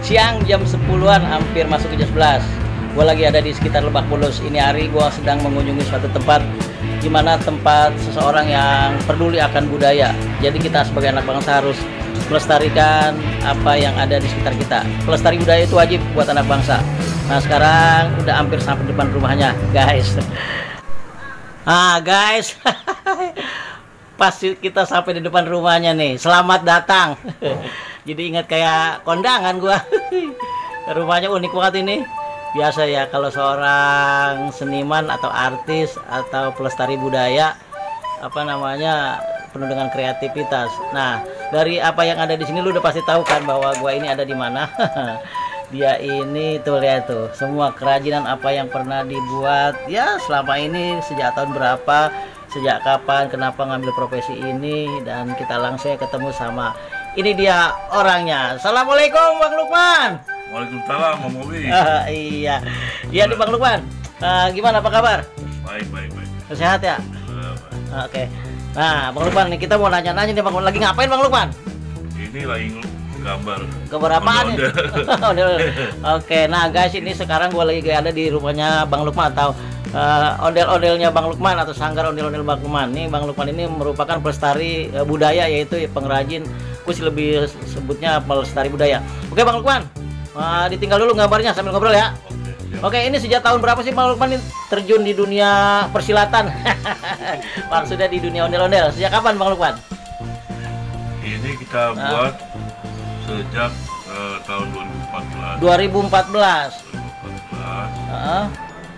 Siang jam 10-an, hampir masuk ke jam 11. Gue lagi ada di sekitar Lebak Bulus. Ini hari gue sedang mengunjungi suatu tempat, di mana tempat seseorang yang peduli akan budaya. Jadi kita sebagai anak bangsa harus melestarikan apa yang ada di sekitar kita. Pelestari budaya itu wajib buat anak bangsa. Nah sekarang udah hampir sampai depan rumahnya, guys. Guys, pas kita sampai di depan rumahnya nih, selamat datang. Jadi ingat kayak kondangan gua. Rumahnya unik banget ini. Biasa ya kalau seorang seniman atau artis atau pelestari budaya, apa namanya, penuh dengan kreativitas. Nah, dari apa yang ada di sini lu udah pasti tahu kan bahwa gua ini ada di mana. Dia ini tuh, lihat tuh, semua kerajinan apa yang pernah dibuat ya selama ini, sejak tahun berapa, sejak kapan, kenapa ngambil profesi ini, dan kita langsung ketemu sama ini dia orangnya. Assalamualaikum Bang Lukman. Waalaikumsalam Om Obi. Iya, iya nih Bang Lukman. Gimana, apa kabar? Baik. Sehat ya? Oke. Nah Bang Lukman nih, kita mau nanya-nanya nih Bang, lagi ngapain Bang Lukman? Ini lagi gambar apaan nih? Oke, nah guys, ini sekarang gue lagi ada di rumahnya Bang Lukman, atau ondel-ondelnya Bang Lukman, atau sanggar ondel-ondel Bang Lukman. Nih Bang Lukman ini merupakan pelestari budaya, yaitu pengrajin, gue sih lebih sebutnya pelestari budaya. Oke Bang Lukman, ditinggal dulu gambarnya sambil ngobrol ya. Oke, ini sejak tahun berapa sih Bang Lukman ini terjun di dunia persilatan? Maksudnya di dunia ondel-ondel, sejak kapan Bang Lukman? Ini kita buat sejak tahun 2014. 2014.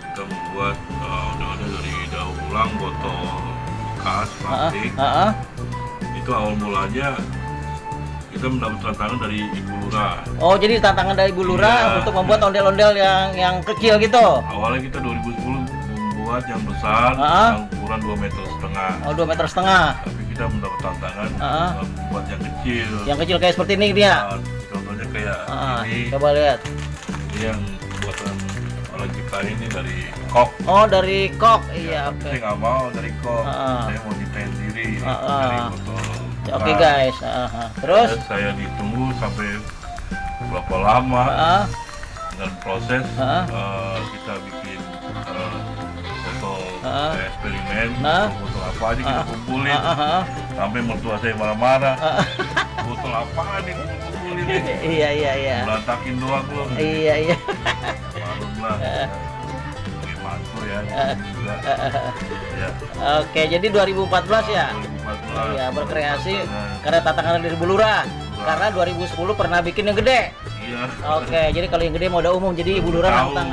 Kita membuat ondel-ondel dari daur ulang, botol bekas, plastik. Itu awal mulanya kita mendapat tantangan dari Ibu Lurah. Oh, jadi tantangan dari Ibu Lurah untuk membuat ondel-ondel yang kecil gitu. Awalnya kita 2010 membuat yang besar, yang ukuran 2,5 meter. Oh, 2,5 meter. Tapi kita mendapat tantangan membuat yang kecil. Yang kecil kayak seperti ini dia. Contohnya kayak ini. Coba lihat. Ini yang buatan orang Cipta ini dari kok. Oh, dari kok. Iya, oke. Saya nggak mau dari kok. Saya mau desain sendiri dari botol. Oke guys. Terus saya ditunggu sampai berapa lama dengan proses kita bikin botol eksperimen, botol apa aja kita kumpulin, sampai mertua saya marah-marah. Botol apa nih kumpulin nih? Iya. Berantakin doang loh. Iya. Malum lah. Mantu ya. Oke, jadi 2014 ya. 2014. Iya, berkreasi karena tantangan dari Ibu Lurah. Karena 2010 pernah bikin yang gede. Iya. Oke, jadi kalau yang gede mau udah umum, jadi Ibu Lurah nantang.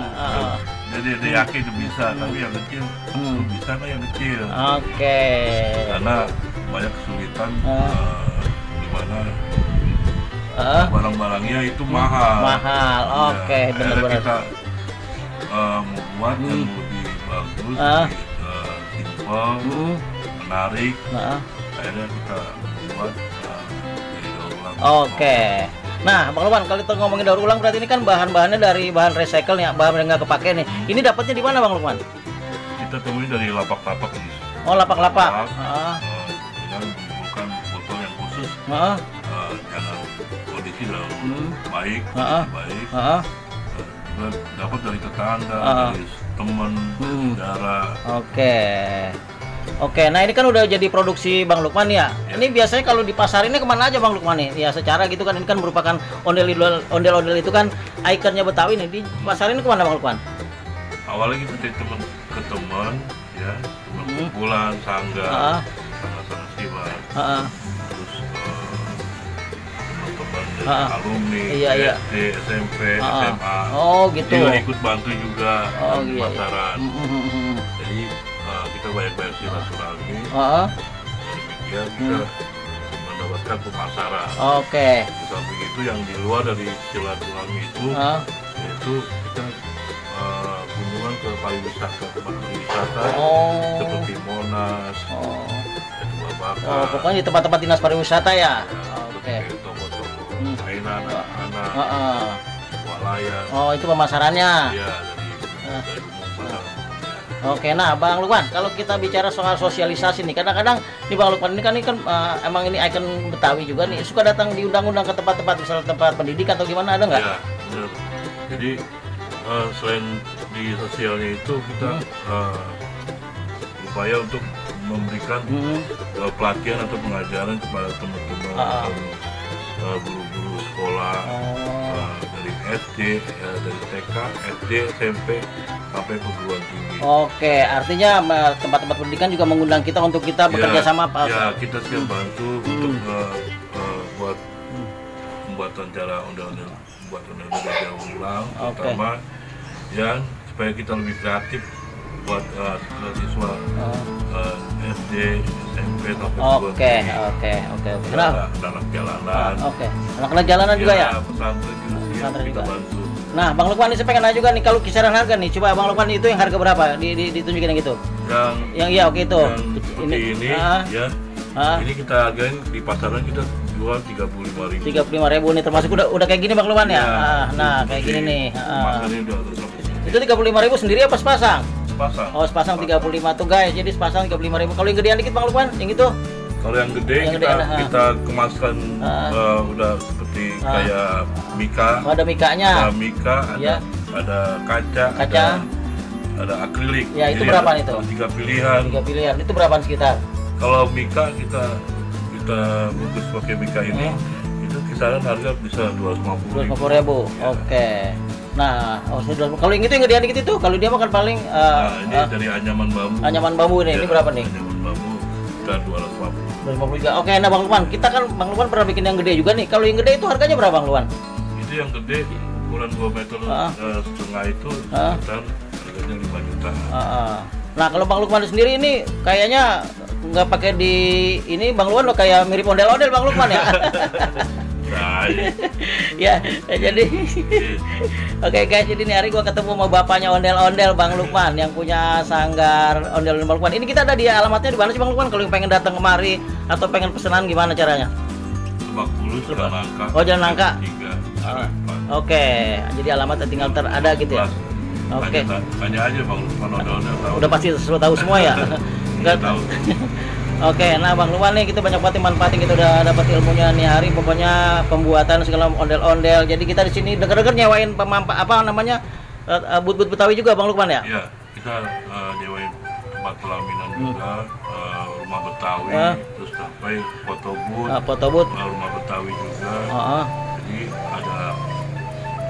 Jadi dia yakin itu bisa, tapi yang kecil bisa nggak yang kecil? Oke. Karena banyak kesulitan di mana barang-barangnya itu mahal. Oke, benar-benar. Kita membuat yang lebih bagus, simple, menarik. Akhirnya kita buat jadi daur ulang. Oke. Nah, Bang Lukman, kalau kita ngomongin daur ulang berarti ini kan bahan-bahannya dari bahan recycle nih, bahan yang nggak kepake nih. Ini dapatnya di mana Bang Lukman? Kita temuin dari lapak-lapak nih. Oh, lapak-lapak. Dengan bukan botol yang khusus. Jangan kondisi baik, baik. Dapat dari tetangga, dari teman, saudara. Oke, nah ini kan udah jadi produksi Bang Lukman ya. Ini biasanya kalau di pasar ini kemana aja Bang Lukman nih? Ya secara gitu kan, ini kan merupakan ondel-ondel itu kan ikonnya Betawi nih. Di pasar ini kemana Bang Lukman? Awalnya kita dari teman ke teman, ya, kumpulan, sanggar, sama-sama silat. Terus teman-teman dari alumni, SD, SMP, SMA. Oh gitu. Dia ikut bantu juga pasaran. Jadi kita banyak silaturahmi. Demikian kita mendapatkan pemasaran. Oke. Di samping itu yang di luar dari silaturahmi itu, yaitu kita kunjungan ke pariwisata, tempat pariwisata seperti Monas, Bakar. Pokoknya di tempat-tempat dinas pariwisata ya. Oke. Toko-toko mainan anak-anak, swalayan. Oh, itu pemasarannya. Iya, dari umum pasar. Oke, nah Bang Lukman, kalau kita bicara soal sosialisasi nih, kadang-kadang nih Bang Lukman ini kan emang ini ikon Betawi juga nih, suka datang diundang-undang ke tempat-tempat, misalnya tempat pendidikan atau gimana, ada nggak? Ya, benar. Jadi selain di sosialnya itu kita upaya untuk memberikan pelatihan atau pengajaran kepada teman-teman guru-guru sekolah dari SD, dari TK, SD, SMP sampai perguruan tinggi. Oke, artinya tempat-tempat pendidikan juga mengundang kita untuk kita bekerja sama Pak. Ya, kita siap bantu untuk buat pembuatan cara undang-undang daur ulang, terutama ya supaya kita lebih kreatif buat siswa SD, SMP sampai perguruan tinggi. Oke. Anak jalanan. Anak-anak jalanan juga ya. Pesantren juga kita bantu. Nah, Bang Lukman ini saya pengen nanya juga nih, kalau kisaran harga nih, coba Bang Lukman itu yang harga berapa? Ditunjukin yang gitu. Yang iya oke itu. Yang seperti ini ya. Ini kita hargain di pasaran kita jual 35.000. 35.000 nih, termasuk udah kayak gini Bang Lukman ya. Nah, kayak gini nih. Itu 35.000 sendiri apa sepasang? Sepasang. Oh, sepasang 35 tuh guys. Jadi sepasang 35.000. Kalau yang gedean dikit Bang Lukman, yang itu? Kalau yang gede kita kemaskan udah seperti kayak mika. Oh, ada mikanya. Ada mika, ada kaca. Ada akrilik. Ya, itu berapa itu? 3 pilihan. 3 pilihan. Itu berapaan sekitar? Kalau mika kita bungkus pakai mika ini itu kisaran harga bisa 250.000. Oke. Nah, kalau yang itu yang gedean dikit itu, kalau dia makan paling ini dari anyaman bambu. Anyaman bambu ini. Ini berapa nih? Anyaman bambu kita 250 juga. Oke, nah Bang Lukman, kita kan Bang Lukman pernah bikin yang gede juga nih. Kalau yang gede itu harganya berapa Bang Lukman? Itu yang gede ukuran 2 meter setengah itu sekitar harganya 5 juta. Nah, kalau Bang Lukman sendiri ini kayaknya nggak pakai di ini Bang Lukman lo kayak mirip ondel-ondel Bang Lukman ya. Ya, jadi oke guys, jadi nih hari gua ketemu sama bapaknya ondel-ondel Bang Lukman yang punya sanggar ondel-ondel Bang Lukman. Ini kita ada di alamatnya di mana sih Bang Lukman? Kalau yang pengen datang kemari atau pengen pesanan gimana caranya? Lebak Bulus, Jalan Nangka. Oh, Jalan Nangka. 3. Oke, jadi alamatnya tinggal ada gitu ya. Oke. Tanya aja Bang Lukman ondel-ondel tahu. Udah pasti tahu semua ya. Enggak tahu. Oke, nah Bang Lukman nih kita banyak banget manfaatin, kita udah dapat ilmunya nih hari, pokoknya pembuatan segala ondel-ondel. Jadi kita di sini denger-denger nyewain but-but Betawi juga Bang Lukman ya? Iya, kita nyewain tempat pelaminan juga, rumah Betawi, terus sampai foto booth, rumah Betawi juga. Jadi ada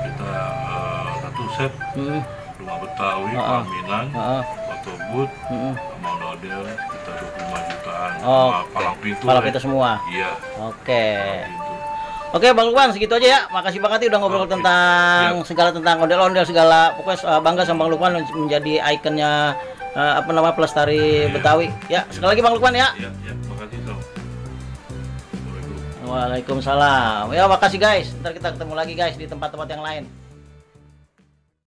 kita satu set rumah Betawi, pelaminan, foto booth, sama ondel kita 25 jutaan. Palang pintu semua. Iya. Oke Bang Lukman, segitu aja ya. Makasih banget udah ngobrol tentang segala tentang ondel-ondel segala. Pokoknya bangga sama Bang Lukman menjadi ikonnya pelestari Betawi. Ya, sekali lagi Bang Lukman ya. Iya, makasih Sob. Waalaikumsalam. Ya, makasih guys. Ntar kita ketemu lagi guys di tempat-tempat yang lain.